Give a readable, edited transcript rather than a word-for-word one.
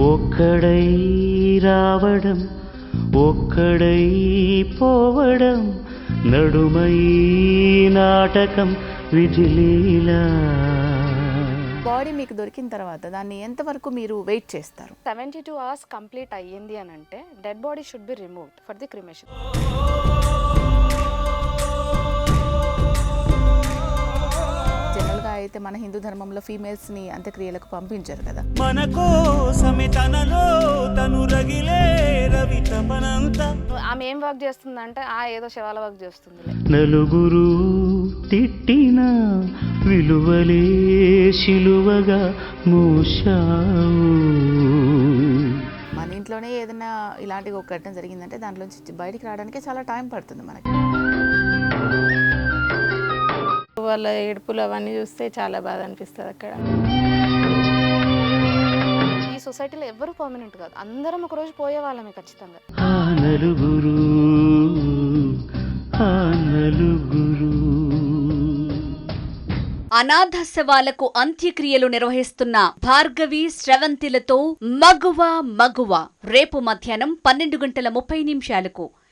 ఒక్కడై రావడం ఒక్కడై పోవడం నడుమై నాటకం విజిలీలా. బాడీ మీకు దొరికిన తర్వాత దాన్ని ఎంతవరకు మీరు వెయిట్ చేస్తారు? 72 hours కంప్లీట్ అయ్యింది అని అంటే dead body should be removed for the cremation. జనరల్గా అయితే మన హిందూ ధర్మంలో ఫీమేల్స్ని అంత్యక్రియలకు పంపించారు కదా. మన కోసమే తనలో తను రగిలే రవి తపనంత. ఆమె ఏం వర్క్ చేస్తుందంటే ఏదో శవాల వర్క్ చేస్తుంది. నలుగురు తిట్టిన విలువలే శిలువగా మోశావు. మన ఇంట్లోనే ఏదైనా ఇలాంటి ఒక ఘటన జరిగిందంటే దాంట్లోంచి బయటికి రావడానికి చాలా టైం పడుతుంది మనకి. వాళ్ళ ఏడుపులు అవన్నీ చూస్తే చాలా బాధ అనిపిస్తుంది అక్కడ. ఈ సొసైటీలో ఎవరు పర్మనెంట్ కాదు, అందరం ఒక రోజు పోయే వాళ్ళమే ఖచ్చితంగా. ఆ నలుగురు ఆ నలుగురు. అనాథ శవాలకు అంత్యక్రియలు నిర్వహిస్తున్న భార్గవి స్రవంతిలతో మగువ రేపు మధ్యాహ్నం 12:30 నిమిషాలకు